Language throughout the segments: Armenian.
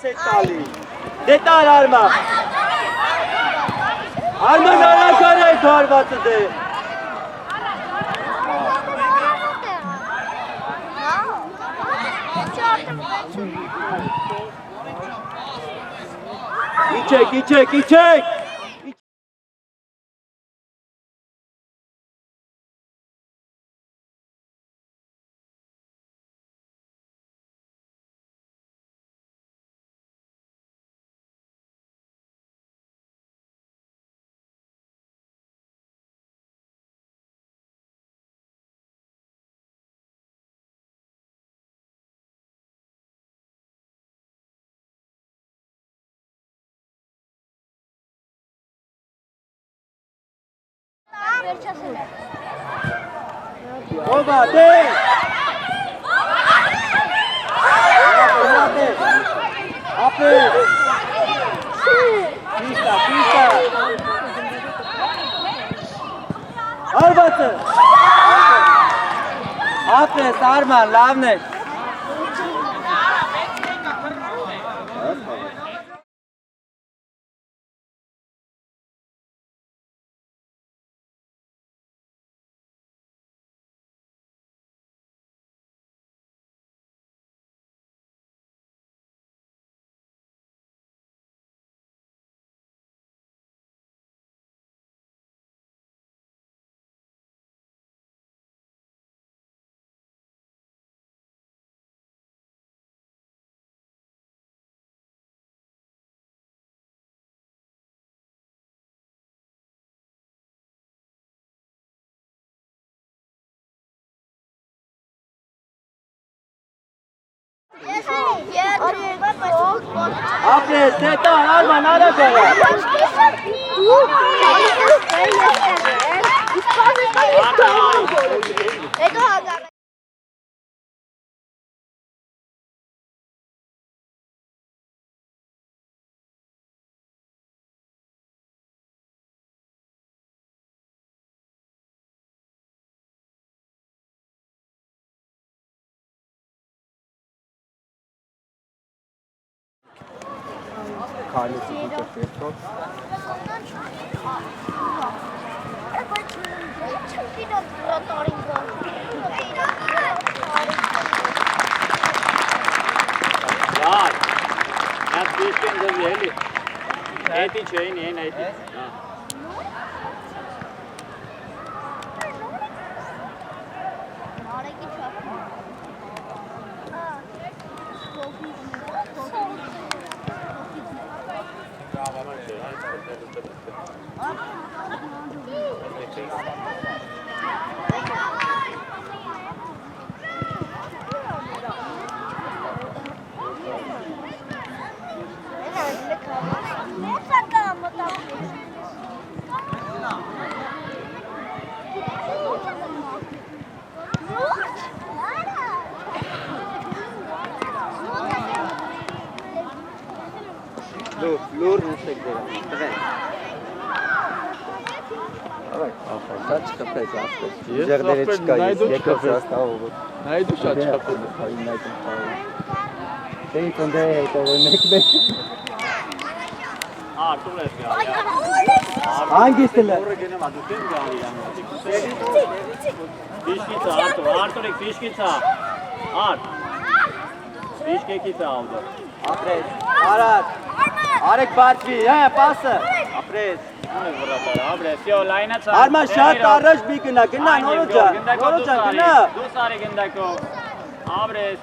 set tali. Detal Arma. Arma nara kare thorvatı de. İçek. Oba, de! Apre! Pista! Arbatı! Apre, Sarman, Lavneş! Apre, seta, Arma, nada kare. Lur nu știu de Saç kapezi astăzi. Jardinecica este că asta au. N-ai dus saç kapezi. Sei unde e to nekbe. Artur ya. Hangisiyle? Fişkica. Fişkica oldu. Apres. Arat. Arek Barfi, pasă. Apres. Arma şart araç bir güne ne olacak? Güne. Dusare gândeko. Abres.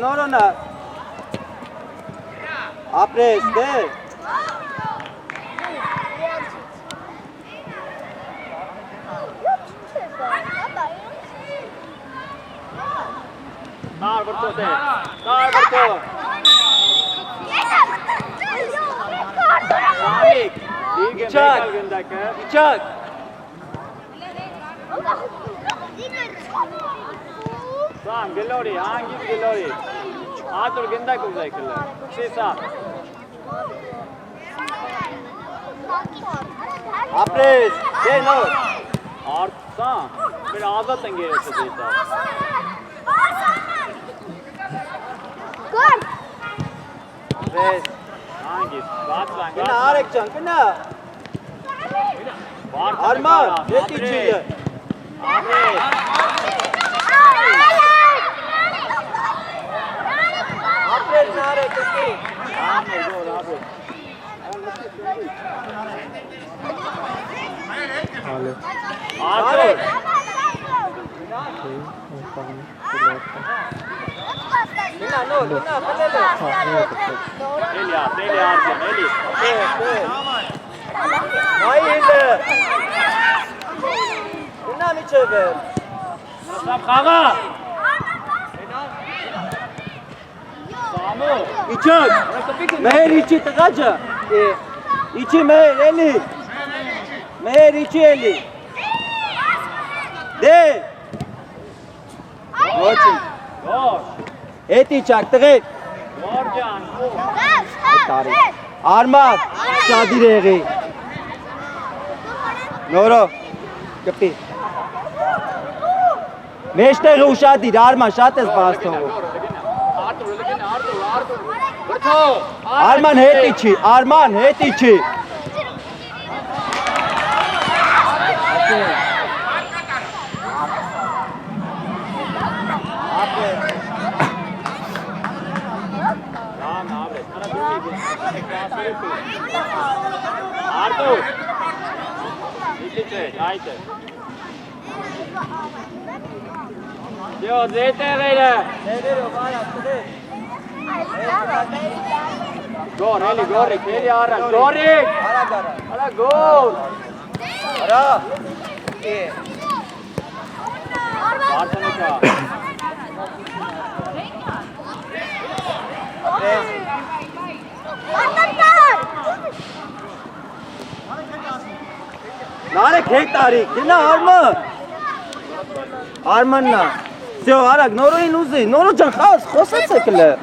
Norona. Apres, de. Dar vrto. Sabik. İçak. Sam, Gilori, hangi Gilori? Artur gândeko zayıklı. Sisa. Apres, de no. Artsa. Bir azat engeyesi Sisa. Gol! Press. Hangis? Batsan. Gına Arekcan, gına. Arman, yetişiyor. Ahmet. Aferin Arek, okey. Ahmet, gol Ahmet. Arek. Gına, no, gına, kalele. Eli Arcan, Eli. Hayır. Gına mı çevir? Sam Kaga. Samu. İçin. Meher içi tıkaca. İçi meher eli. Meher içi eli. De. Koçum. Gol. Eti çaktık et. Gorcan. Arman. Şadi reği. Noro. Kapi. Meşte gı uşadi. Arman şates bastı. Arman het içi. Arman het içi. Artur. İçi haydi. Yo, zeyte gayrı. Gol, Eli, Gorik, Eli Aran, Gorik. Ara gol. Ara. Bartanika. Narek hek tarik. Gina Arman. Arman na. Seo arak Noro inuzi. Noro can khas khosat sekle.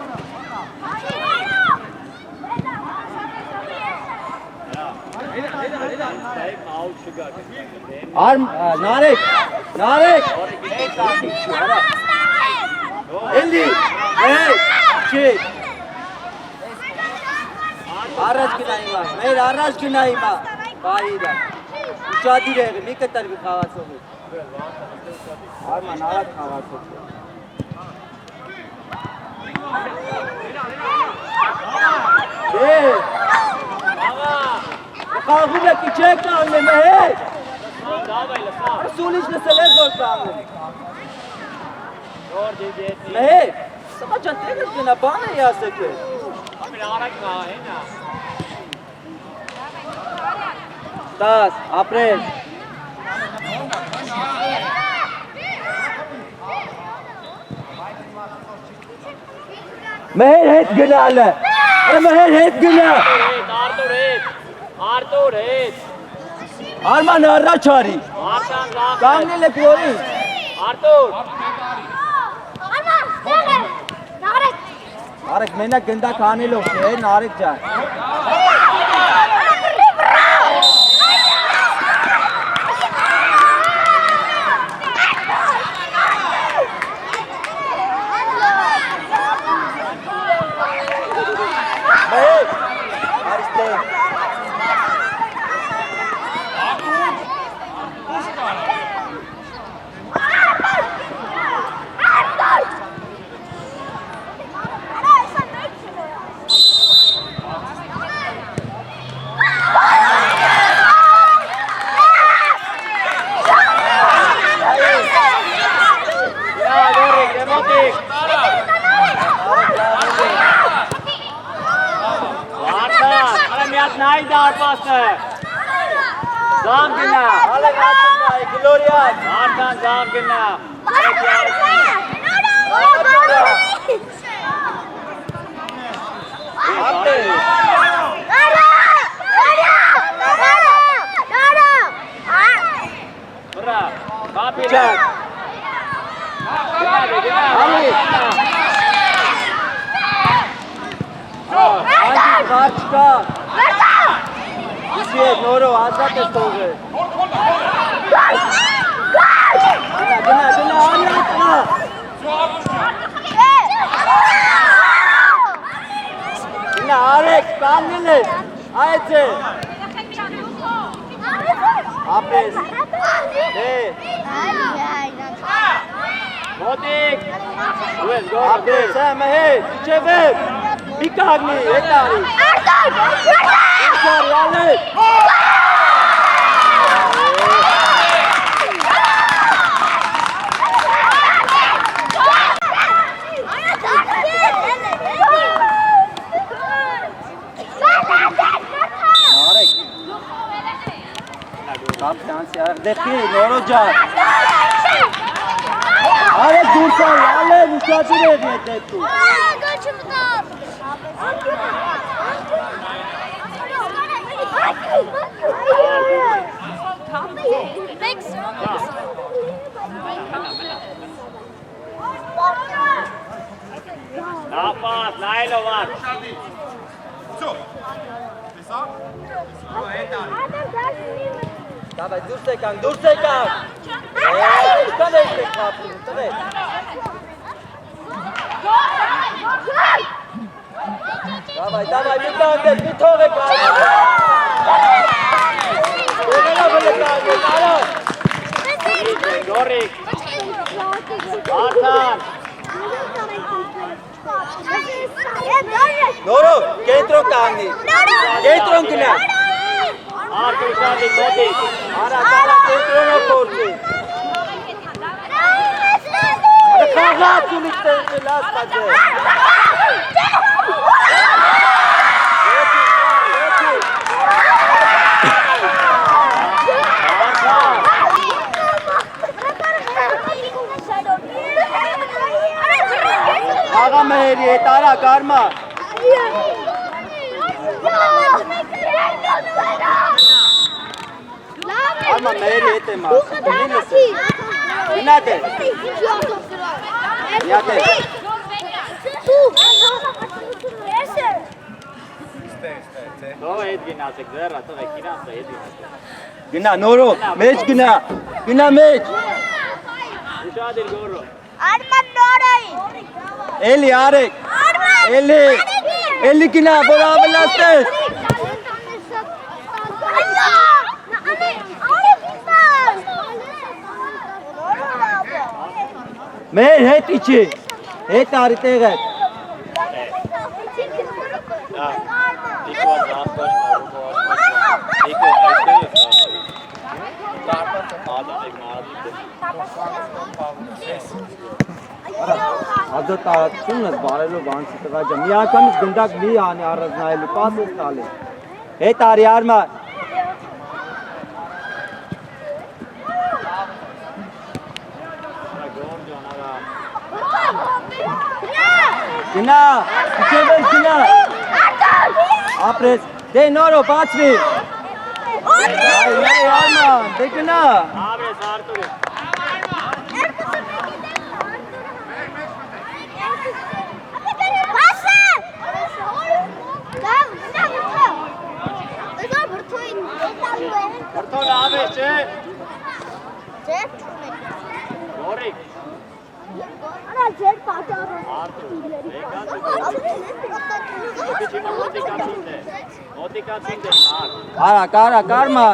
Narek. Narek. Eli. Hey. Şey. Araj ginayma. Mer araj ginayma. Bayida. Uçadi reği. Miketar bir khavas hoge. Arman arak khavas hoge. Hey. Kagu be kichek naamne mein hai. Rasulish ne sele gol naamne. Gol de Hey. Sabah jante ke na bana ya sake. Abi arak na hai na. Das, April. Meher het gınale. Meher het gına. Artur het. Arman arra çari. Artan Ram. Kamne le kori. Artur. Narek mena ganda khane lo ke narek jaye. Nahi dar pastı. Zam günah. Hala gaçınay Gloria. Artan zam günah. Bırak. Kapi Çak. Hangi kaçta? İşte Noro azat et oldu. Gına anlatma. Gına Ապրես։ Մոտիկ։ Ուես գոր։ Ապրես, մհեր, իջևև։ Մի կաղնի, հետ արի։ Ուսարի, ալետ։ Դեպի նորո ջան։ Արե դուրս արի, ալեն ուշադիր եղի է դեպի։ Նապատ, նայլո վար։ Davay դուրս եկան, դուրս եկան։ Եկան եք խապում, տղեկ։ Davay, մի կանգնեք, մի թողեք արի։ Եկանա բլեք կանգնեք, արան։ Գորիկ։ Արտան։ Նորո, կենտրոն կանգնի։ Կենտրոն գնա։ Արտուր շատիկ, մոտիկ։ Արա, կենտրոնը փորձի։ Խաղաց ունիք տենցի, լաս պաձե։ Աղա մհերի հետ արա, կարմա։ Արմա մհերի հետ եմ ասում, գնատ է։ Միատ է։ Թող հետ գնացեք, ձեռը, թող եք գնացը, հետ գնացեք։ Գնա, նորո, մեջ գնա, գնա մեջ։ Ուշադիր գորո։ Արման նորոյի։ Էլի արեք, էլի գնա, որ ավելացնես։ Մեր հետ իչի, հետ արի տեղետ։ Ադո տարածությունն ես բարելով անցի տղա ջան, մի անգամից գնդակ մի անի առանձնայելու, պաս ես տալի։ Հետ արի արմա։ Գնա, իջևես գնա։ Ապրես, դե նորո, բացվի։ Այ արման, դե գնա։ Աբրես Արտուրը։ Հրթոն ավես չէ։ Գորիկ։ Արա, կարմա։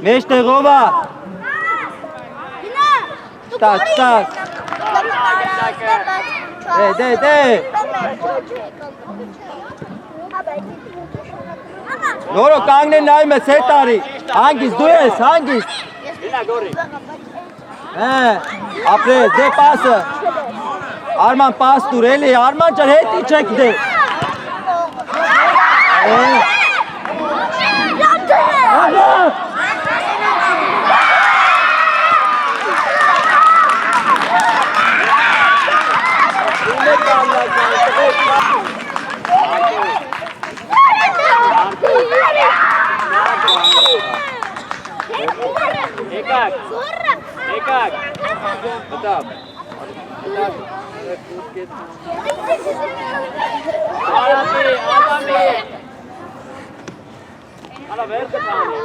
Մեջ տեղովա։ Ստաս։ Դե։ Նորո կանգնեն նայում ես հետ արի։ Հանգիստ, դու ես, հանգիստ։ Գնա գորիկ։ Ապրես, դե պասը։ Արման պաս տուր, էլի, Արման ջան հետ իջեք դե։ Եկակ։ Մտավ։ Արամի։ Ալա վեր կտանի։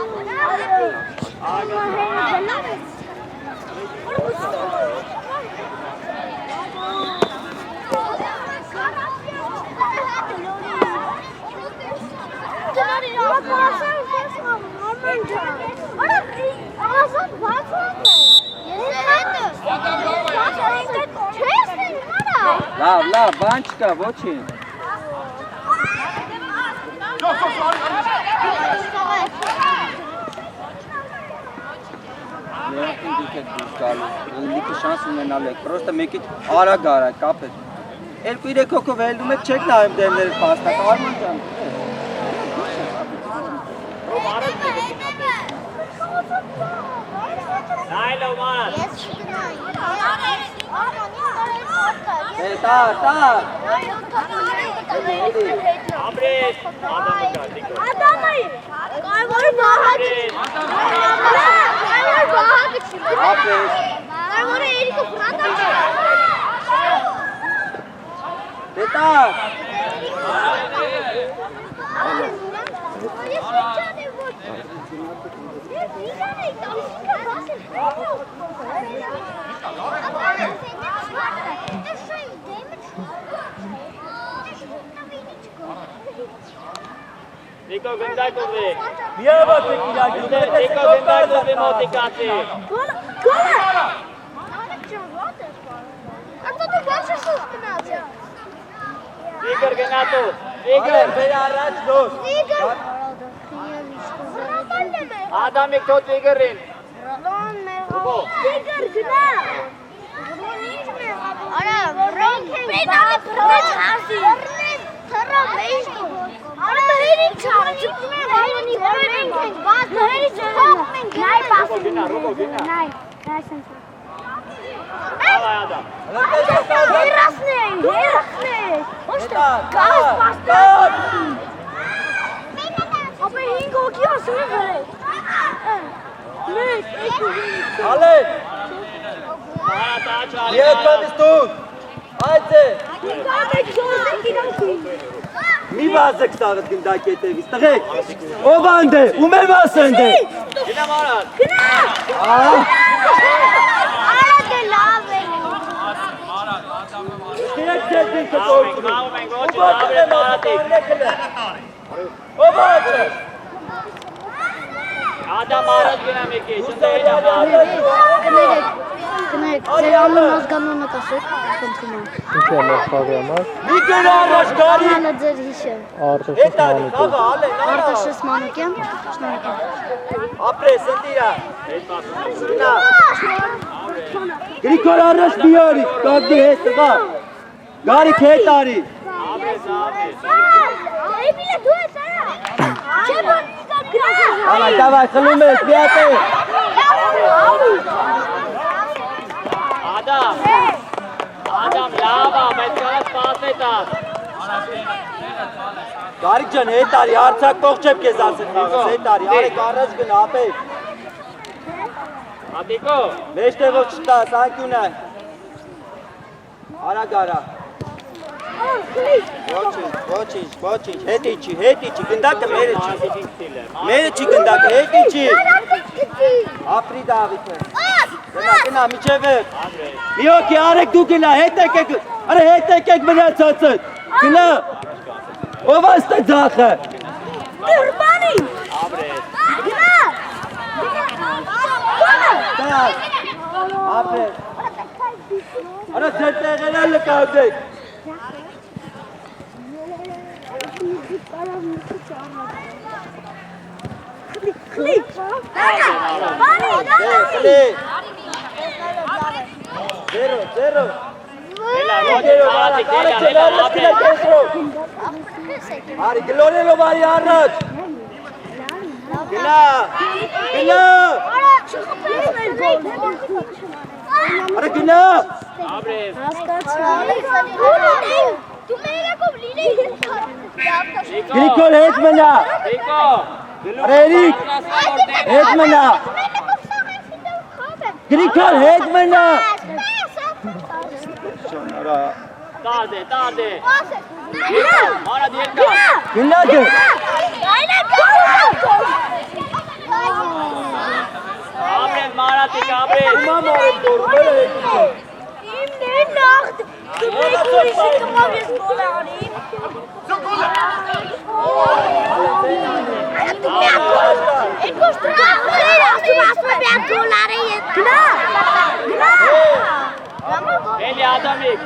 Լավ, բան չկա, ոչինչ։ Երեքին դուք եք դուրս գալու, լիքը շանս ունենալու եք, պրոստը մեկից արագ կապ եք։ 2-3 հոգով հելնում եք, չեք նայում դերները պաստակ, Արման ջան։ Նայլո ման։ Տա։ Աբրես, Ադամը գա, դիկո։ Ադամը։ Կարևորը բահակ։ Կարևորը բահակը չի։ Ապրես։ Կարևորը երիկը ֆրանտա չի։ Տա։ Դիկո գնդակ ուզի։ Միավատ եք իրագի, Դիկո գնդակ ուզի մոտիկացի։ Գոլը։ Ատո դու բաց ես գնացել։ Իգոր գնատու, Իգոր։ Վեր առաջ դոս։ Ադամիկ թոտ Իգորին։ Իգոր գնա։ Արա, ռոնք են բաց հարսի։ Թռա մեծ։ Արա հերիք չարը, չկում են հայոնի ռոնք են բաց, հերիք չկում են գնայ բասի։ Ռոբո գնա։ Նայ, դասեն։ Ալայ Ադամ։ Հերասնե։ Ոստա, գազ պաստակ։ Ապա 5 հոգի ասում են վրե։ Մեծ, Ալե, Արա տաճ երկամից դուք, այցե, մի վազեք սաղըտ գնդակ հետևից, տղեք, ով անդ է, ում եմ ասենդ է։ Գնա մարած։ Արա դե լավ է։ Կերեք չետին Մաղում կտորում, են գոչի, աբրես մարատիկ։ ով աչը, Ադամ մարած գնա մեկի, շնդերին ամարած։ Կներեք, ձեր անուն ազգանունը կասեք, խնդրում եմ։ Ինչ է մախավի համար, մի կր առաջ գարի, Անունը ձեր հիշը։ արտաշս հետարի, մանուկը, աղա, ալեն, Արտաշես Մանուկյան, շնորհակալ։ ապրես, ընտիրա, Հետ պասում։ գնա, գրիքոր առաջ բիարի, կագդի հետ տղա, գարիք հետարի, Աբրես, աբրես։ Էմիլը դու ես արա։ Չէ՞ որ գրասը։ ալայ, դավայ, խլում ես, միատ է, Ադամ լավա, բայց կարած պասետաս։ գարիք ջան, հետարի, արցակ կող չեպ կեզ ասեն խաղս, հետարի, արեք առաջ գնա, ապեք, Ատիկո, մեջ տեղով չտա, սանկյուն է, արա գարա, ոչինչ, հետ իչի, գնդակը մերը չի, մարսիջին ստիլ է։ մերը չի գնդակը, հետ իչի, ապրի դավիթը, գնա, միչև է, Աբրես, մի հոգի արեք դու գնա, հետ եկեք մնացածըտ, գնա, ով աստ է ձախը, Դուրբանի։ աբրես։ Գնա։ տակ, ապրես, արա ձեր տեղերը լկավդեք, Քլիկ։ Zero. Έλα, Ρոջեր, մարատիկ, έλα, աբրես։ Արի գլորելով արի առաջ, գնա, արա գնա, Աբրես, Դու մերակով լինեի։ գրիքոր հետ մնա, Դիկո, Երիկ, հետ մնա, գրիքոր հետ մնա, տարդ է, մարատ երկար։ գնա դե, Աբրես, մարատիկ, աբրես։ մամ արեք դորում, էլ հետ իչը, Էլի Ադամիկ,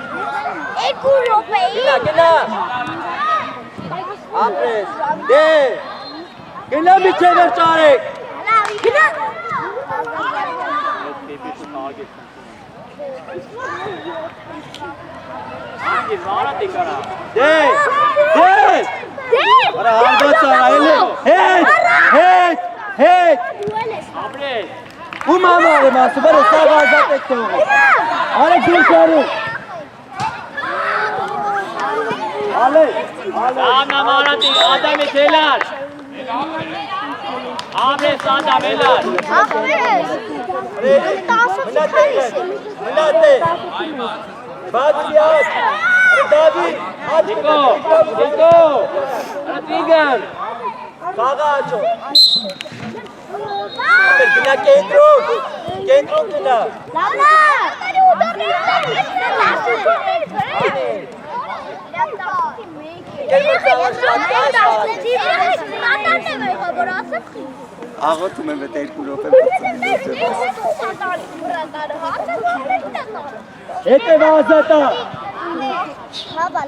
Երկու րոպեի։ Գնա։ Ապրես։ Դե։ Գնա միջև ճարեք։ Գնա։ Անգի մարատի կարա։ Դե։ Արա հանդոց արայել է։ Հետ։ Ապրես։ Ու մամար եմ ասում, բերը սաղ ազատ եք թողը։ Արա գիրկարու։ Ալե։ Սամնա մարատի, ադամի թելար։ Ապրես ադամ էլար։ Մնատ է։ Բացի աչ։ Դավիթ, աչ Դիկո, տրիգան։ Բաղա աչո։ Գնա կենտրոն գնա։ Աղոթում եմ վետ երկու ռոպե Հետև ազատա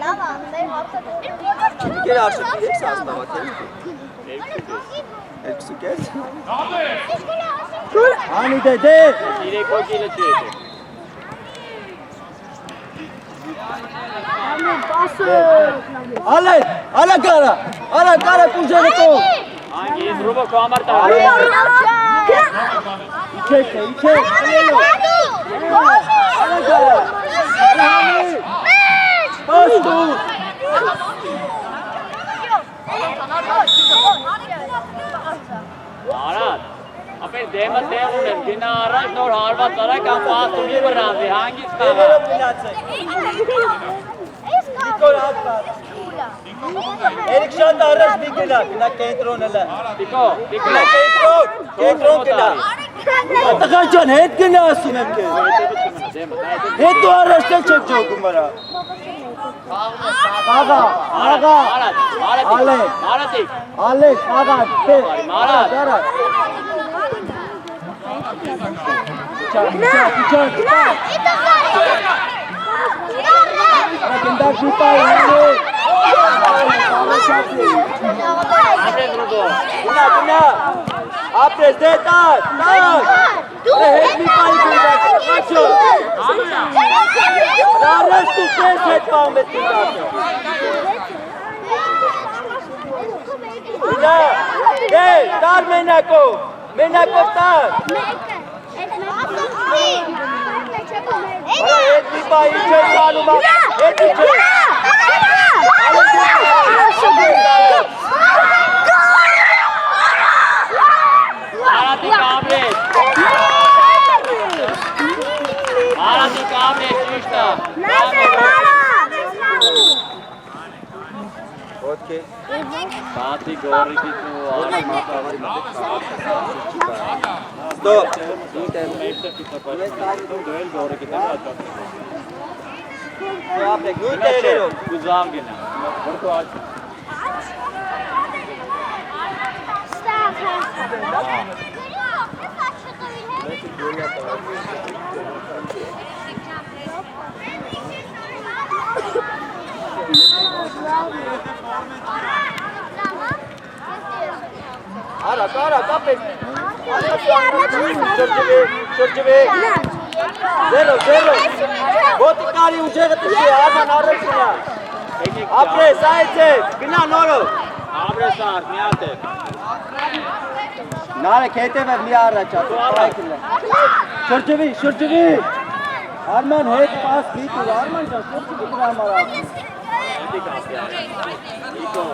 Լավա, Գեր արշուք եք սազնավատ երկսու կեզ Անի դե Իրեք հոգիլը չի էտե։ Ալա կարա կուժերը կող Անգի ես ռուբո քո համար տար։ Իչեք Ալա կարա Պաստու Արատ, ապեր դեմը տեղ ունեմ, գնա առաջ նոր հարված արայ կամ պաստումի վրանզի, հանգից կաղա։ Եվերով գնացեք Նիկոր հատված Երիք շատ առաջ մի գնա կենտրոն էլը Տիկո, Գնա կենտրոն գնա Ատղա ջան հետ գնա ասում եմ կեզ Հետ դու առաջ չեք ճոգում վրա Աղա Մարատիկ, Ալեք, աղա, տեղ Մարատ Իչան Գնդակ դուպայ ապրես ռուբո Գնա Ապրես դե տար Հետ մի պայի գնդակ Աշո Առաջ դու կես հետ պաղմ էտ գնդակը Գնա Դե տար մենակով տար Հետ մի պայի չեր սանում Հետ մի չեր Մարատիկ ապրես ճիշտը Okay. Բացի գորիկից ու Stop. Ապրեք, նույն տեղերով Ուզամ գնա Որքո աչ Արա, կապես Շրջվեք Զերո Ոտիկարի ուջեղը տշի, արման առեցինա Ապրես, այցեք, գնա նորով Ապրես արդ, միատ է Նարեք, հետև է մի առաջա Շրջվի Արման հետ պաս գիտուր, Արման ճան, շրջվի դրա համար ապրես Հետի կապի արդ Իկո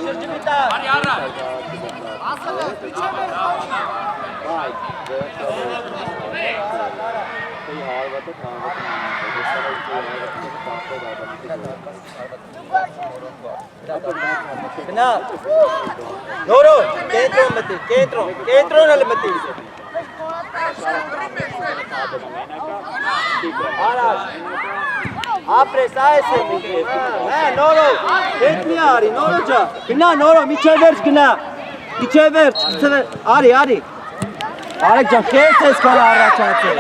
Շրջվի տա Գնա նորո կենտրոն մտի կենտրոնը մտի Արաջ ապրես այս է մուտի նորո հետ մի արի նորո ջա գնա նորո միջև վերջ գնա միջև վերջ արի Արեք ջան քեզ ես կարա առաջացել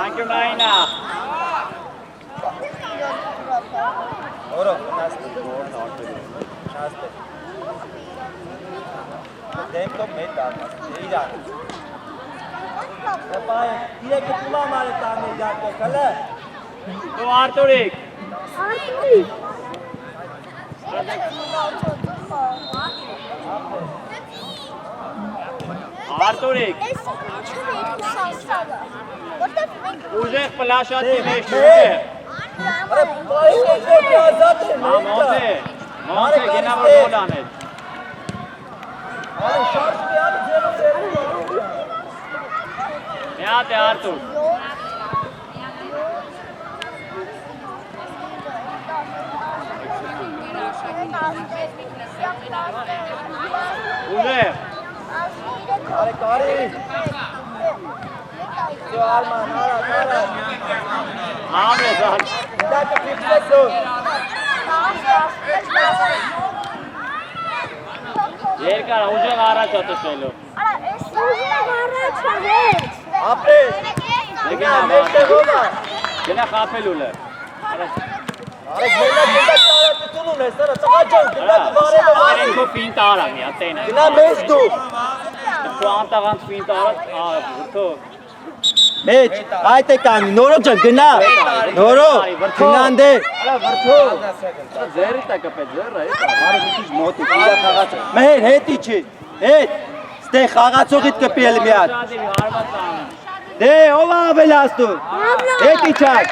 Անկյունայինա Նորո շաստե Դեմքով մետ արմաս իրան Նպայ իրեքը տուլա մարը տարներ յարկը կլը Դու Արտուրիկ Արտուրիկ Ուժեղ պլաշատի մեջ ուժեղ Արը պայս է ազատ է Մոնտե գնա որ գոլ անել Արը շարժ մի անի ձերով Մի հատ է Արտուր Ուժեղ Արը կարի Ձո արման արա Ամրես Դակը պիպսեսու Երկար ուժեղ առաջ է տշելու Ապրես Գնա մեջտեղ ովա Գնա խապելու լը Արը գնա կարատություն ունես սարը ծղաջան գնա դվարելով արի Այնքո ֆինտ արա մի ատենը Գնա մեզ դու Դու անտաղանց ֆինտ արա վրթով Մեջ այդ է կանգնի նորո ջան գնա նորո գնանդե Արա վրթով Ձերի տա կպետ ձերը Արի դու մոտի իրա խաղացը Մեր հետի չի հետ ստե խաղացողիդ կպի էլ մի հատ Շադի հարված անը Դե ով ավելացնում հետի չակ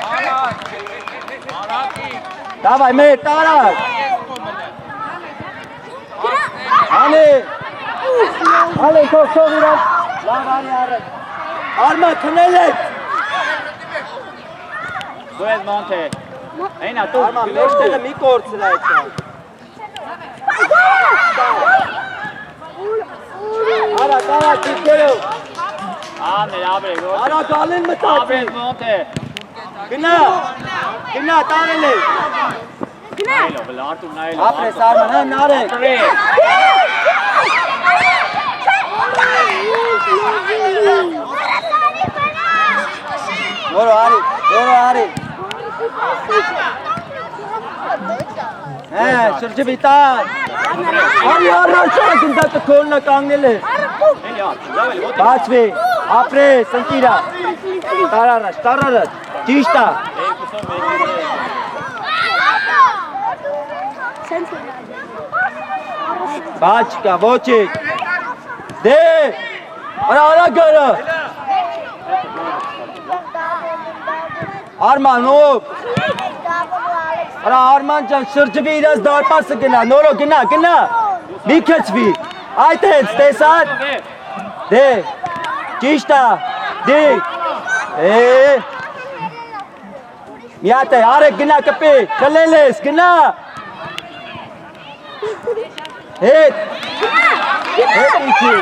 Դավայ մեր տարակ Ալե քող իրան լավ արի արը Արմա քնել եք Դու ես Մոնտե Այնա դու Արմա մեջտեղը մի կորցր այդ Արա կարա ճիքերով Աներ ապրեք Արա գալեն մտացի Ապրեք Մոնտե Գնա տարել եք Նայելով էլ Արտուր նայելով Ապրես արման հա նարեք Նորո արի շրջվի տար Արի առաջակ ընդատը քոլնա կանգնել է Էլի Արտուր լավ էլ ոտը Բացվի ապրես ընտիրա Տար առաջ ճիշտա Բաչկա ոչիկ Դե արա գարը Արման ով Արա Արման ջան շրջվի իրաց դարպասը գնա նորո գնա մի քչվի այդ է տեսար Դե ճիշտա դե մի հատ է արեք գնա կպի քլել ես գնա հետ իքի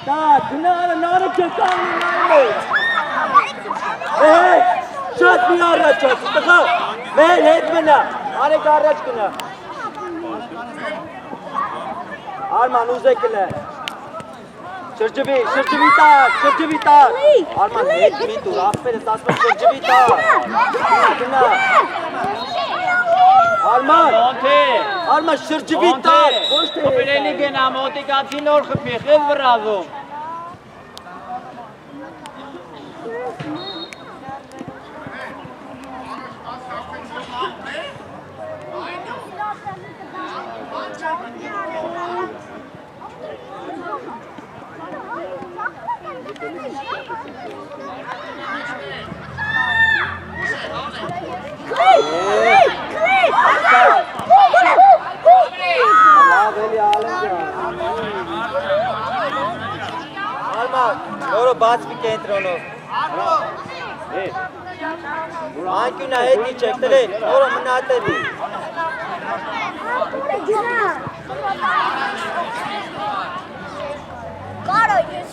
Так, գնա նարը չկանի նայմոց շատ մի առաջ տղա մեր հետ մնա արեք առաջ գնա Արման ուզեք լը շրջվի տակ Արման հետ մի տուր ասպերս ասպեր շրջվի տակ գնա Արման շրջվի տակ ոչ թե Պերելի գնա մոտիկացի նոր խփի խել վրազում Արմատ, նորը բացվի կենտրոնով։ Անկյունա հետի չեք տրեք, նորը մնատելի։ Կարո ես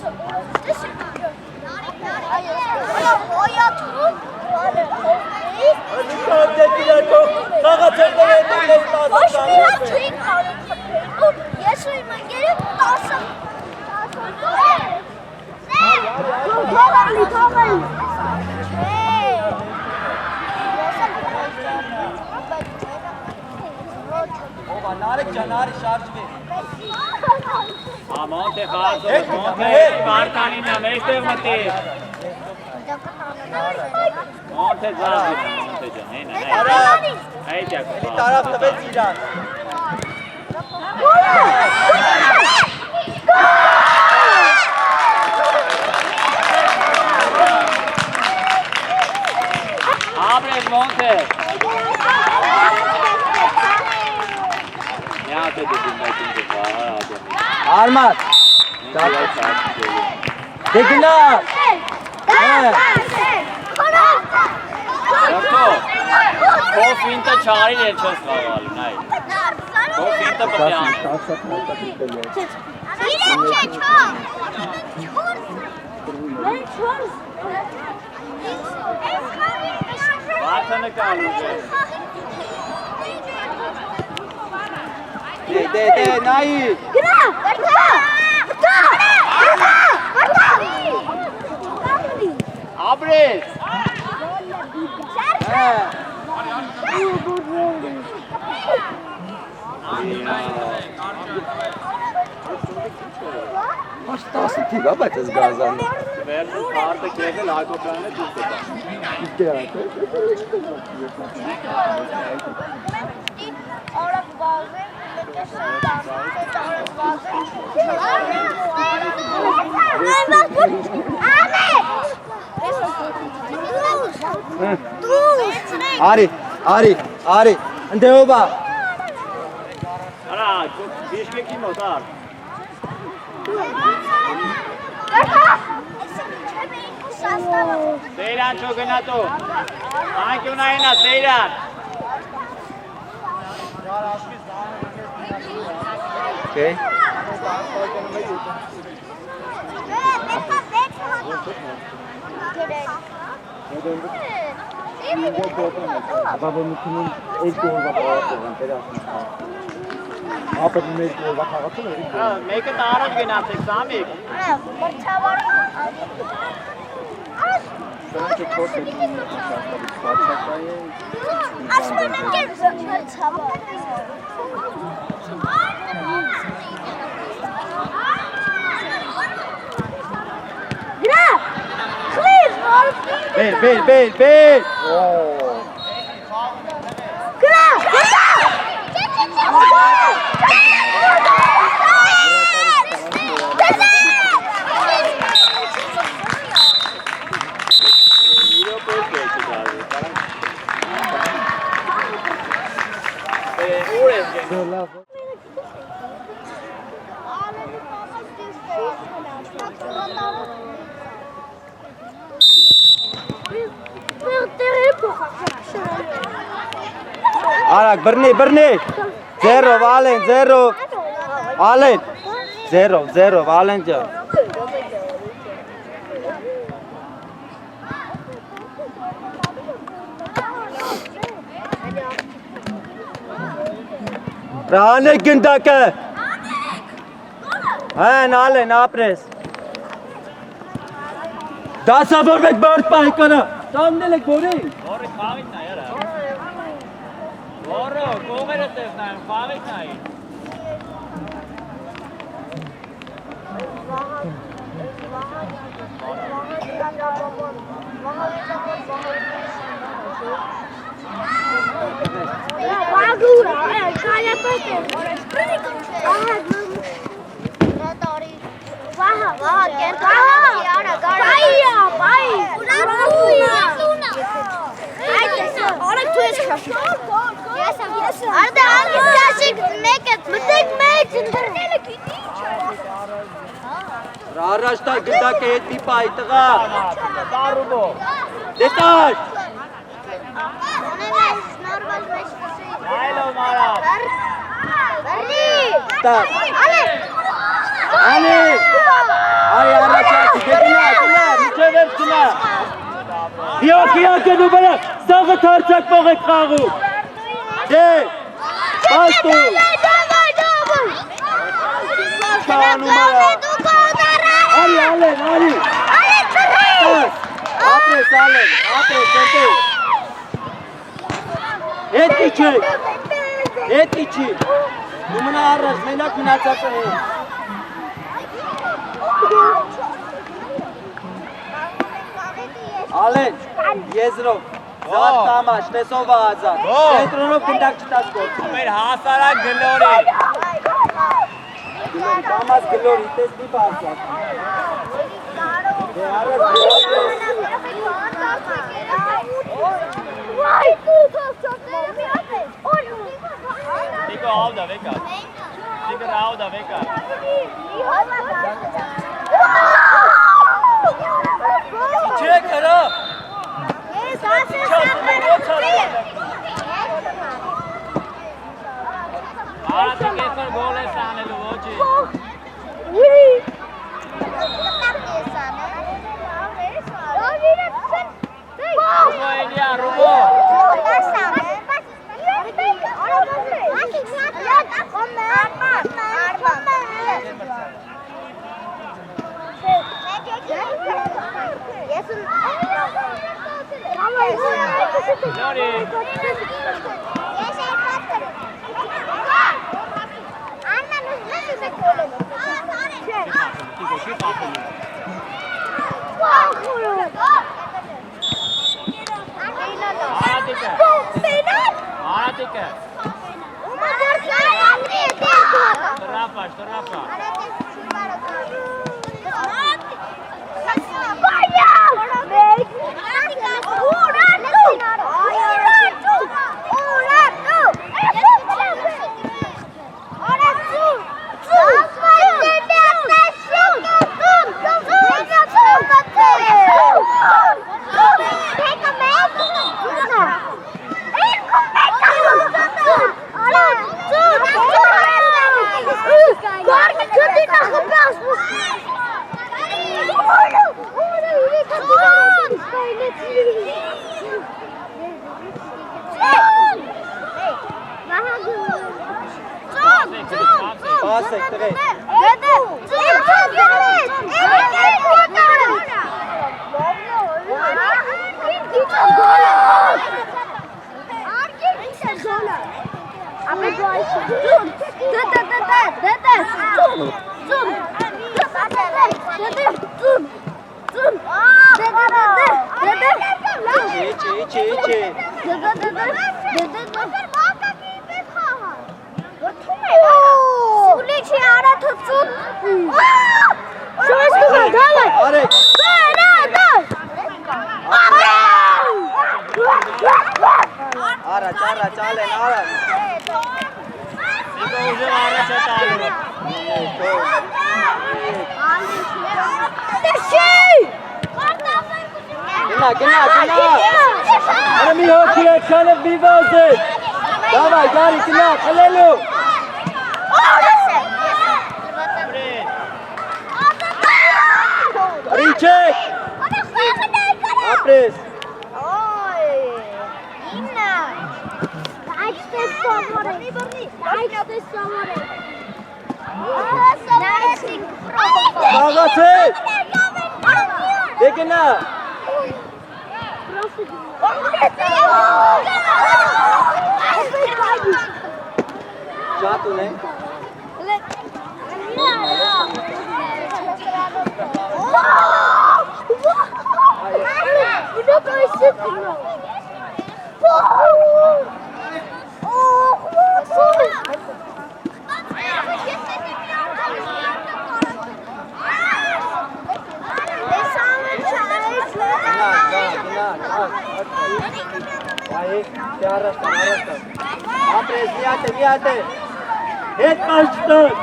Նարեկ ջան, արի շարժվի։ Monte Faso, Monte Martanina, Meste Mati. Monte Zara, Monte Janina. Hey, Jack. Ini taraf tebet Zidane. Abre Monte. Ya te dedim ben şimdi var. Armat. Dekina. O finta çağrı ile çalışmalı. Nay. O finta patlayan. Vartanı kalacak. De, Nahi. Abres. Hastası değil ama tez gazan. Versus karta kese lago plane tuttu. Gitti yani. Ari. Ande oba. Ana, değişmek kim otar? Seyran çok önato. Hangi unayına Seyran? Okay. Babamın ilk gol bakıyor. आपन में जो वहाँ का तो मेरी मैं के तारा के नाम से एग्जाम एक के छोटे बात करता है Bel. Arak, Bernie. 0, Valen, 0. Valen. 0, Valen jo. Rane gindake. Nale, na press. 10 over with bird pai kara. Samne leg bore. और खावित ना यार और कोमर ते ना खावित ना Առաջտար գնդակ է հետ մի պայի տղա։ Դետար։ Այլով մարավ։ Տար։ Անի։ Արի առաջացի, գնա, միջև էր գնա։ Հիոք է դու բրա, սաղը թարցակվող եք խաղում։ Դե, պաստու։ Չանում արա։ Արի, ալեն, արի։ Ապրես, ալեն, ապրես, հետես։ Հետ իչեք, հետ իչի։ Դու մնա առաջ, մենակ մնացած է հետ։ Ալեն, եզրով, զատ կամաշ, տեսով ազատ, կենտրոնով գնդակ չտաս գործում։ Մեր հասարակ գլորի։ Գլորի, կամաս գլորի, տես մի բարձատ։ Դե առած գլորի ես։ Դիկո ավդա վեկա։ Դիկո ռաուդա վեկա։ Չեք հրա։ Արատը կեսր գոլ է սանելու ոչի։ Ռուբո էլիա, ռուբո։ Լորի։ Արատիկը։ Շտրապա, շտրապա։ Պասեք տղեք։ Իչի։ Սուլիչի արաթծուն Շոյս դուգա, դավայ Արեք Առաջ, ալեն, առաջ Դիկո ուժը առաջ է տալու։ Գնա Արա մի հոգի եք շանև մի վազեք Դավայ, գարի, գնա, խլելու Ռիչեք Ապրես Բաղացեք Դե գնա Շատ ունենք Ապրես, միատ է Հետ պաշտոտ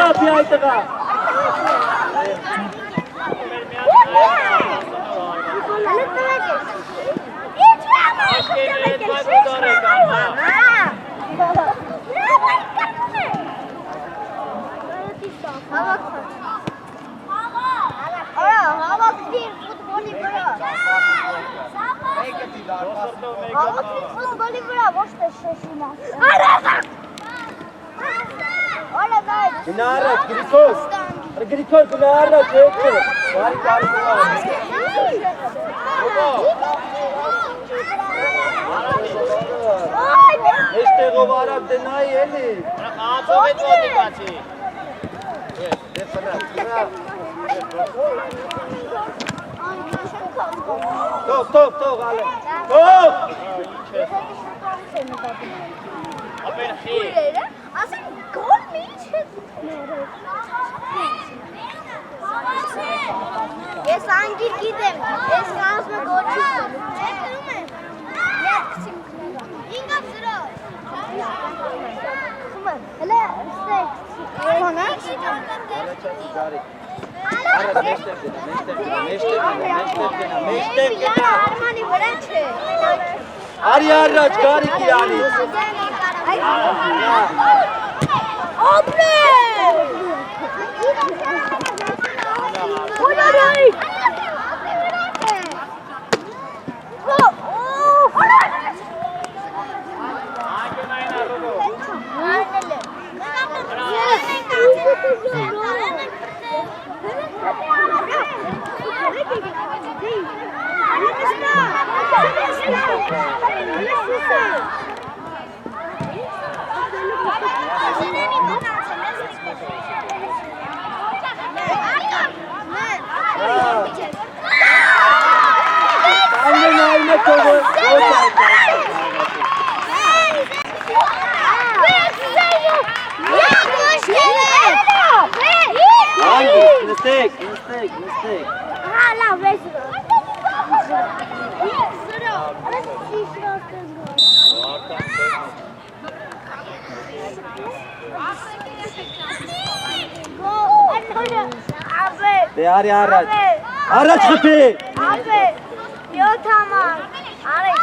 կապի այդ տղա։ Գնարա, գրիքոս։ Գրիքոս գնարա, չեք։ Բարի բարի։ Էստեղով արագ դնայի էլի։ Խաղացով հետ ոտի բացի։ Դե ֆնա։ Թող, ալե։ Թող։ Ապեն խի։ Ասեն գոլ միջ հետ։ Ես անգիր գիտեմ, ես խաղացմը գոլ չի գոլ։ Չեք կրում եմ։ Ինգավ զրո։ Խմը, հլը ստեք։ Հոնա։ Մեջտեղ գնա։ Արմանի վրա չէ։ Արի առաջ, գարիկի անի։ Ապրե։ Հոլարայ։ Mistake. Hala, vezi. Դե արի առաջ։ Առաջ խփի։ Աբե, 7 համար։ Արեք։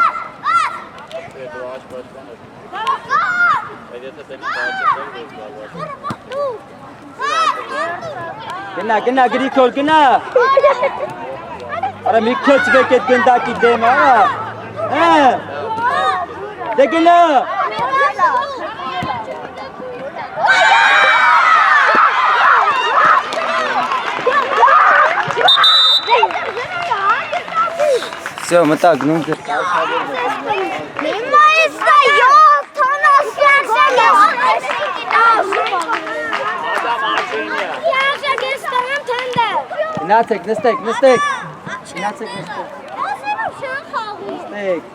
Գնա գրիքոր գնա։ Արա մի քիչ վեք այդ գնդակի դեմը, հա։ Դե գնա։ Всё, мы так, ну. Նացեք, նստեք։ Նստեք,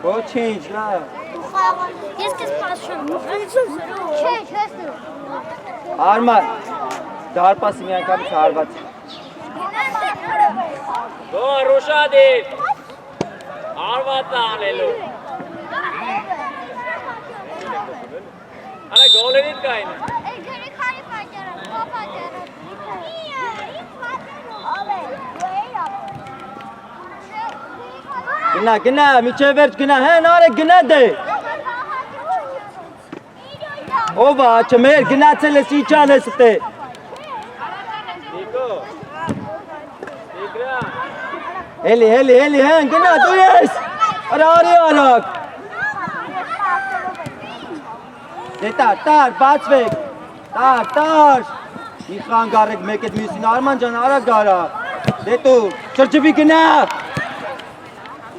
ոչինչ, լավ։ Ես քեզ պաշտում։ Չէ, չես նու։ Արմար, դարպասի մի անգամից հարված։ Դո Ռուշադի։ Հարված անելու։ Արա գոլերից կային։ Գնա, միջև վերջ գնա, հեն արեք գնա դե։ Ով աչը մեր գնացել ես իջան ես տե։ Նիկո։ Նիկրա։ Հելի, հեն գնա դու ես։ Արա արի արակ։ Դե տար, բացվեք։ Տար։ Մի խանգարեք մեկ էդ մյուսին Արման ջան արագ գարա։ Դե դու շրջվի գնա։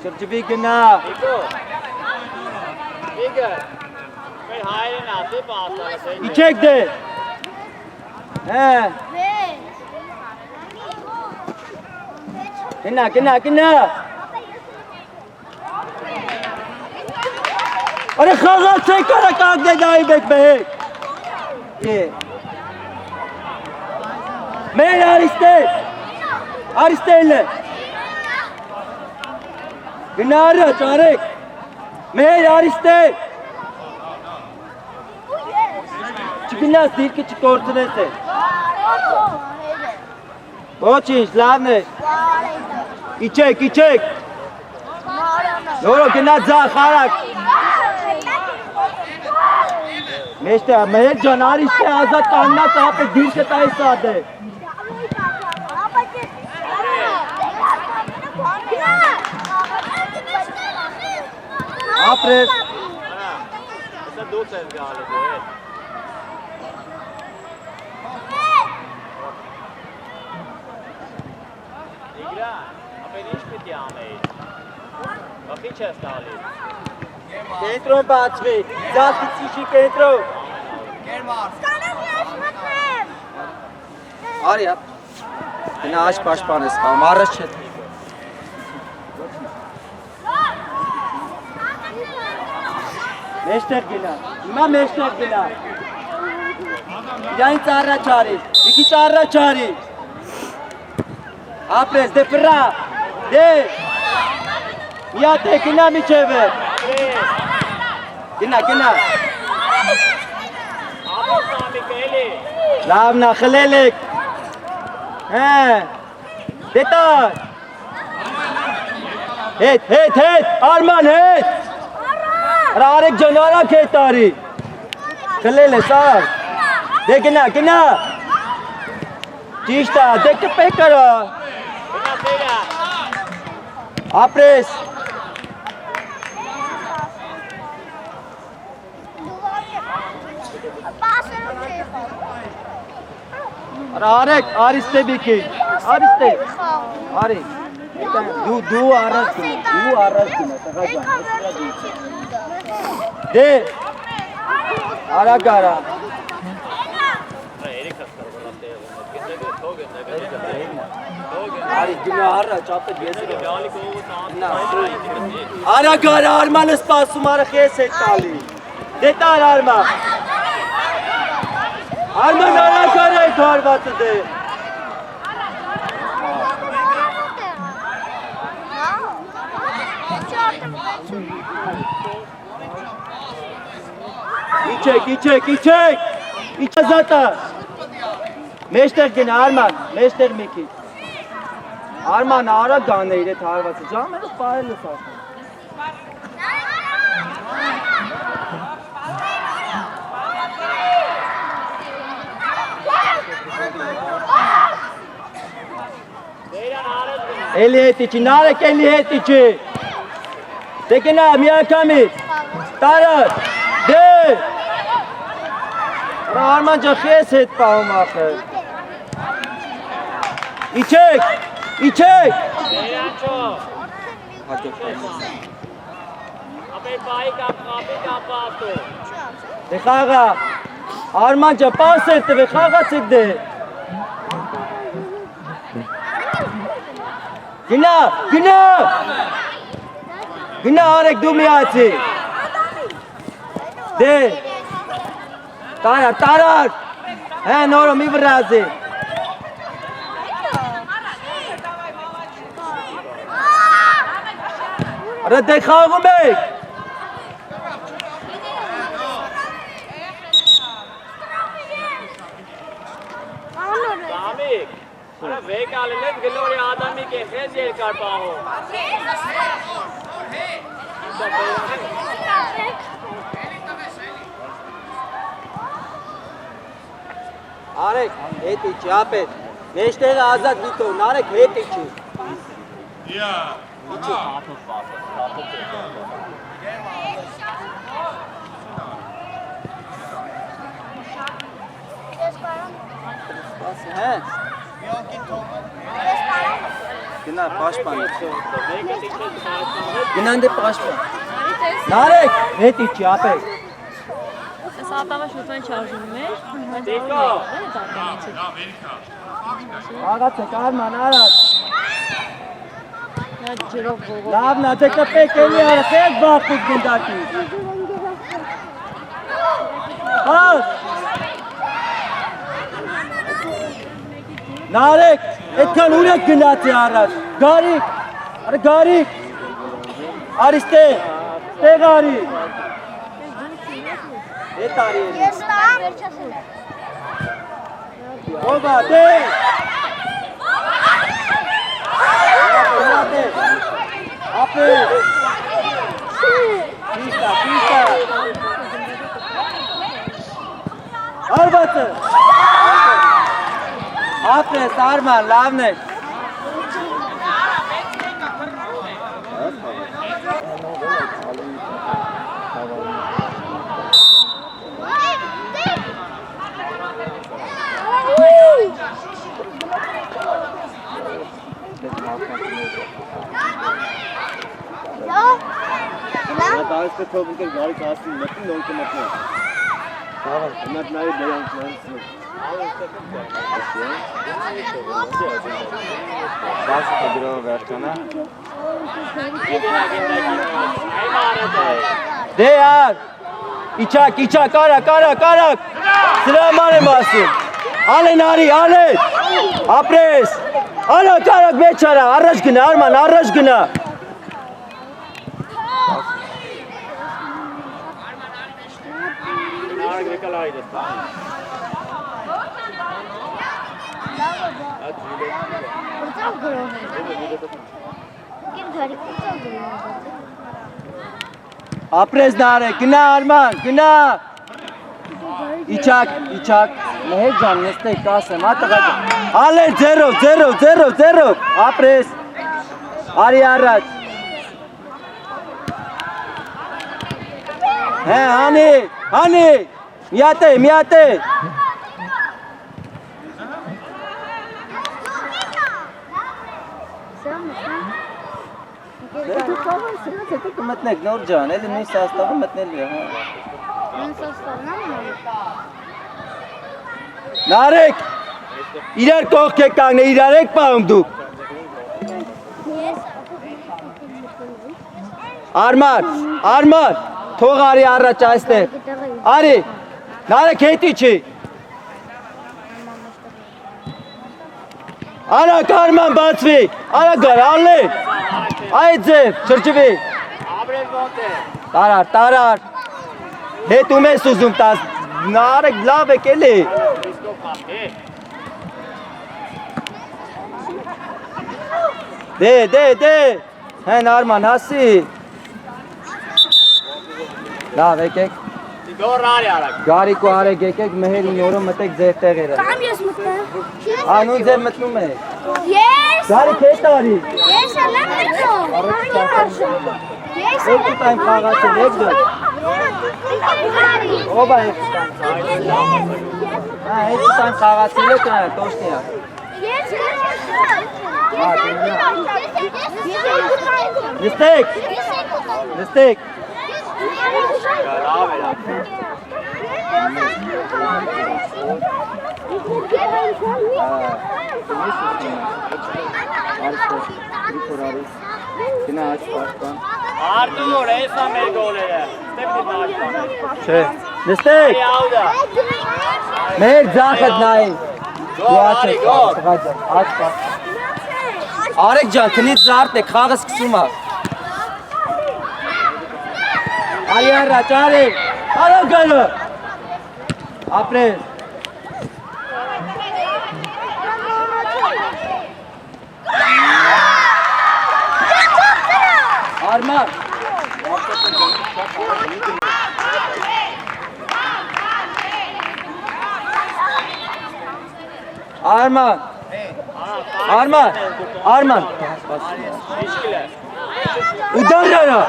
Նիկո։ Իգր։ Մեր հայրեն ասի պաստարը։ Իջեք դե։ Հե։ Գնա։ Արա խաղացեք արա կանգնեք այ մեկ մեկ։ Մեր Արիստելը։ Գնա առաջ արեք։ Մեր Արիստել։ Չգնաս դիրքը չկործնես է։ Ոչինչ, լավն է։ Իջեք։ Նորո գնա ձախ արագ։ Մեջտեղ մեր ջան արի ստե ազատ կանգնած ապե դիրքը տայ սադ է։ Ապրես։ Հեսա դուց ես գալի դու հետ։ Իգրան, ապեն ինչ պիտի անեի։ Բախի չես տալի։ Կենտրոն բացվի, ձախից իջի կենտրոն։ Արի ապ։ Գնա աչ պաշտպան ես կամ առաջ չէ։ Մեջտեղ գնա, հիմա մեջտեղ գնա։ Իրանից առաջ արի, մի քիչ առաջ արի։ Ապրես, դե ֆրա, դե։ Միատ է, գնա միջև է։ Գնա։ Ապոս ամիկ էլի։ Լավն է, խլել եք։ Դե տար։ Հետ, Արման, հետ։ Արեք ջան, արակ հետ արի։ Խլել ես, ար։ Դե գնա։ Ճիշտ է, դե կպեք արա։ Գնա սերա։ Ապրես։ Արեք, արի ստե բիքի, արի ստե, արի, դու առաջ գնա, տղա ջան, դե, արագ արա, արի գնա առաջ, ապետ ես արագ արա, Արմանը սպասում արախ ես հետ տալի, դե տար Արման, Արման արագ արա այդ հարվածը դե, իջեք, զատա, մեջտեղ գնա Արման, մեջտեղ մի քիչ, Արման արագ գան է իր այդ հարվածը, ժամերը պահել ես ասում, Էլի հետ իջի, Նարեկ էլի հետ իջի, դե գնա մի անգամից, տարած, դե, Արման ջան խես հետ պահում ախը, իջեք, Սերանչո։ Ապեն պայի կապի կապատու։ դե խաղա, Արման ջան պաս էր տվե, խաղացեք դե, Գնա արեք դու միացի, դե, տարար, նորո մի վրազի, դե խաղում եք, Սամիկ, արա վեկ ալել ես գլորի ադամի կեխես երկար պահում։ Արեք, հետ իջի, ապետ, մեջտեղը ազատ վիտորն, արեք, հետ իջի, Գնա պաշտպան, գնան դե պաշտպան, Նարեկ, հետ իջի, ապետ, Այս ատավը շուտվեն չարժում էր, Դիկո, աղացեք, Արման, արած, ջրով ողով լավն է, դե կպեք էլի արած, ես բախուտ գնդակի, Հաս, Նարեկ, այդքան ուր եք գնացի առաջ, Գարիկ, արի ստեղ արի, հետ արի էլի, Ես տամ, Oba, de! Apres! Pista! Arbatı! Apres, Arman, lavneş! Daha üstte topuklar gari kalsın. Metin de oldu metin. Tamam. Bunlar neyi beyansın? Bas kadro versene. De yar! İçak, karak! Sıra mane basın! Ale nari, ale! Apres! Ale karak beçara! Arraş güne, Arman, arraş güne! Apres nare, güne Arman, güne! İçak! Mehecan, nestek, kasem, hadi. Ale, zero! Apres! Ari arraç! He, hani! Miyate! Metnek ne olacaksın? Elin neyse hastalığı metnek diyor. Narek! İler korkak kanka, ilerek bağımduk. Arman! Toğ ari arraça iste. Ari! Narek heti içi. Ana karman batsvi! Ana gar, alle! Ayetze, çırçıvi! Tarar! He tume suzum tas! Narek lave keli! De! He Arman hasi! Lave kek! Gari ko are gekek meheri yorum matek zehte gera. Kam yes mutta? Anun zeh matnu me. Yes! Gari ketari. Yes, alam mo. Yes, Ek time khaga se ek do. Oba ek time. Ha ek time khaga se le kana tostiya. Yes, Mistake. Mistake. Meher zakat nahi. Arek can tiniz zarte kağız kısma. Aliya Rachare. Alo galo. Apres. Arman. Arman. Udar yana.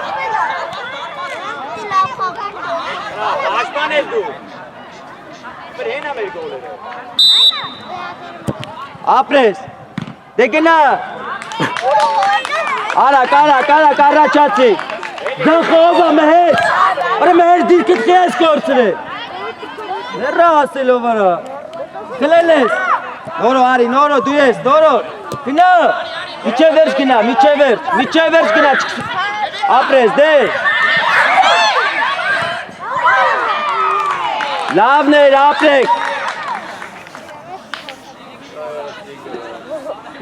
Apres. Dekena. Kara chachi. Zakhova Meher. Are Meher dil kit khas korsne. Nerra hasil ovara. Khleles. Noro duyes. Kina. Miche versh kina. Apres de. Lavne Raprek.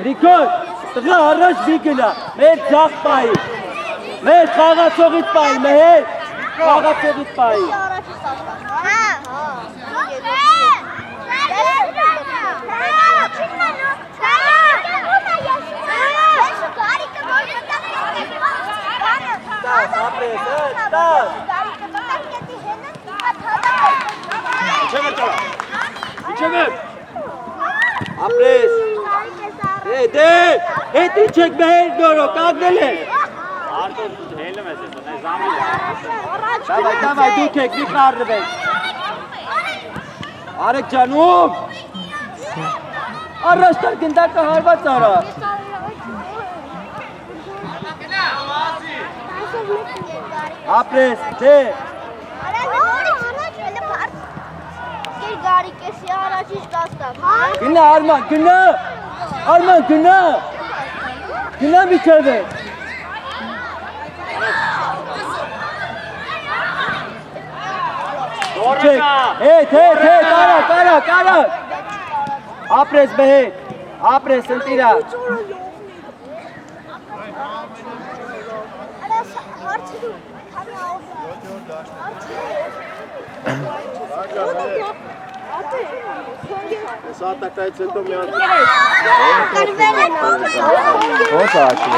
Rikot. Tagla harrash bikila. Meher zakh pai. Meher khaga sogit pai. Ապրես։ Դե, հետի չեք մեր նորո, կագնել է։ Արտուր հելում ես ես, նայ զամի է։ Դավայ, դուք եք, մի խարնվեք։ Արեք ջանում։ Առաջ տար գնդակը հարված արա։ Ապրես, դե։ Գարի կեսի առաջիչ կաստավ, հա? Գնա, Արման, գնա։ Արման, գնա։ Գնա միջև է։ Դորնա։ Հետ, կարա։ Ապրես բհետ, ապրես ընտիրա։ Սատակայից հետո մի հատ Ո՞նց աշի։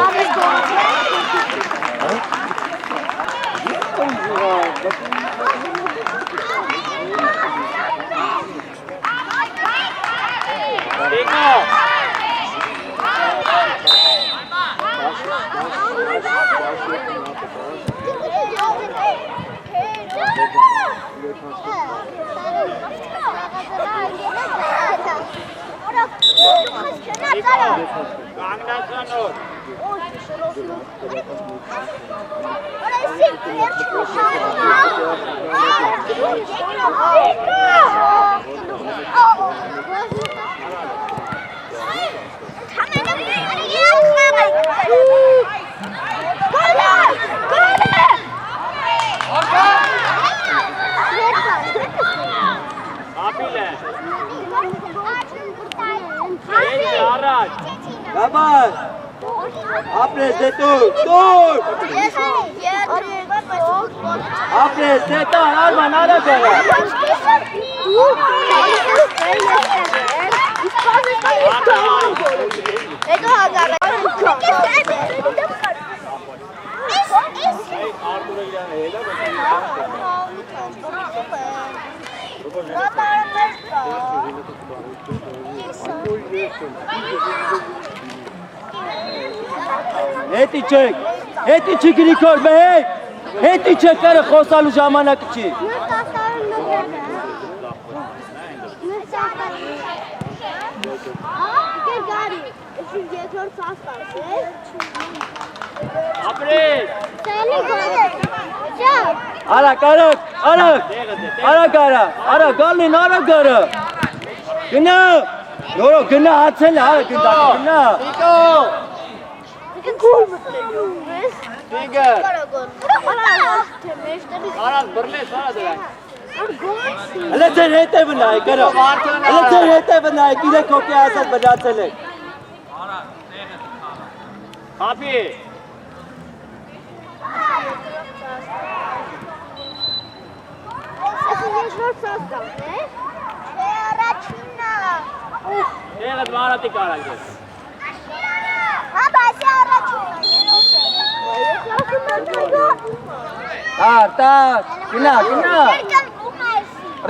Դիկո։ Կանգնացանոր։ Ապիլ է։ Էնչ առաջ։ Գաբար, ապրես դե տուր։ Ապրես դե տար, Արման, արա գարա։ Հետի չի գրիքոր բհեկ, հետի չեք կարը խոսալու ժամանակը չի։ Ապրես։ Արա կարակ, արա գալին, արա գարը։ Գնա, նորո գնա հացել է, արա գնդակը, գնա։ Դիգր։ Արած բրլես, արա դրանք։ Հլը ձեր հետևը նայք, արա։ Հլը ձեր հետևը նայք, իրեք հոկի ասած բրացել եք։ Հապի։ Դեղդ մարատի կարակ ես։ Տար, գնա։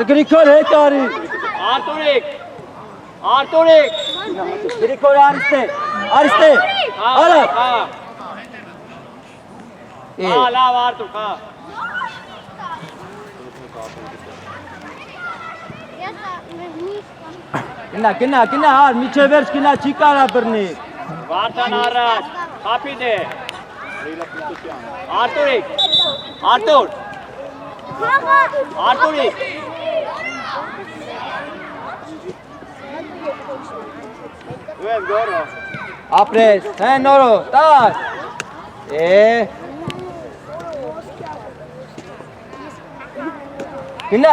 Գրիքոր հետ արի։ Արտուրիկ։ Գրիքոր արիստե, արա։ Լավ Արտուր, հա։ Գնա, հար, միջև վերջ գնա, չի կարա բրնի։ Վարդան առաջ, խապիտ է։ Արտուրիկ։ Արտուրիկ։ Դու ես գորո։ Ապրես, հեն նորո, տար։ Գնա,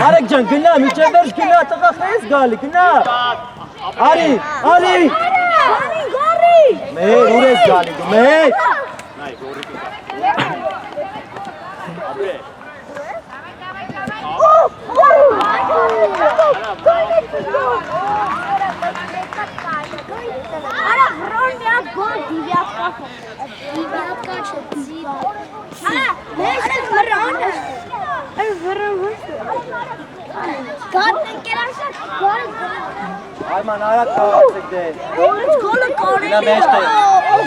Արեք ջան, գնա, միջև վերջ գնա, տղախ ես գալի, գնա։ Արի։ Մեր, ուր ես գալի, մեր։ Նայ, գորի կտա։ Ապրե։ Ayman ayak kalacak de. Gina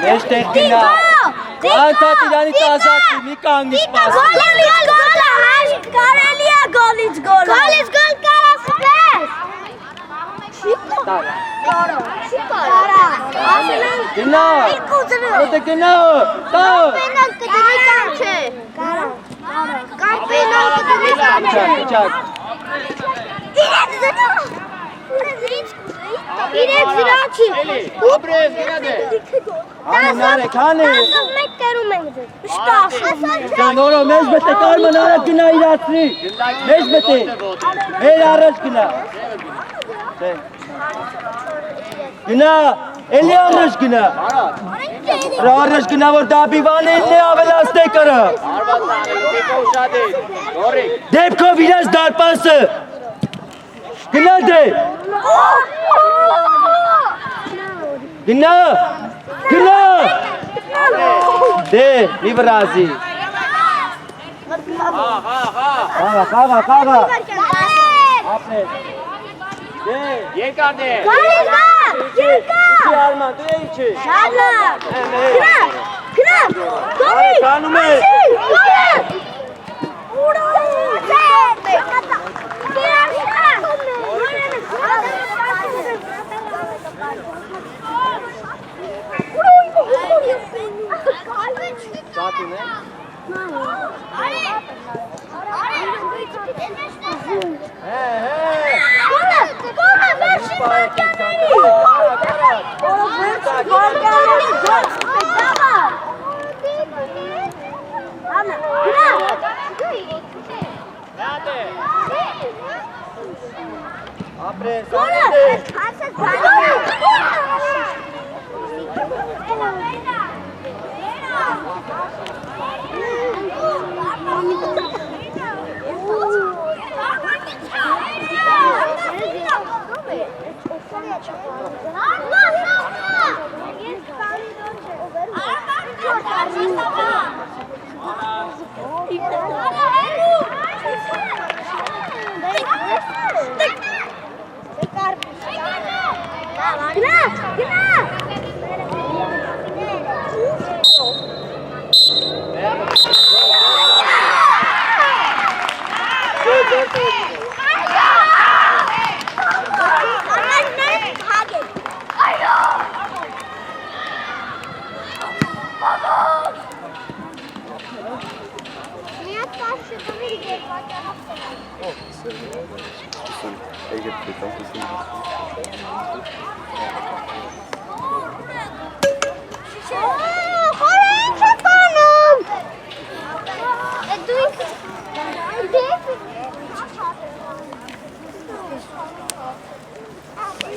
meşte gina. Anta tirani tazaki mikangiş pas. Gina. Ote gina. Ta. Çak. İrek ziraatçı. Abres gina de. Hani nare khane. Mek karo mengde. Ustaz. Noro mezbete karma nare gina iratri. Mezbete. Her araç gina. Gina. Eli araç gina. Araç gina var da bivane elle avelaste kara. Arvat tane luki ko ushade. Norik. Devko biraz darpası. Gina de. Gina. Gina. De. Livrazi. Kava. Aferin. De. Ye kardeş. İki Arman. De içi. Kanume. Saati ne? Aferin.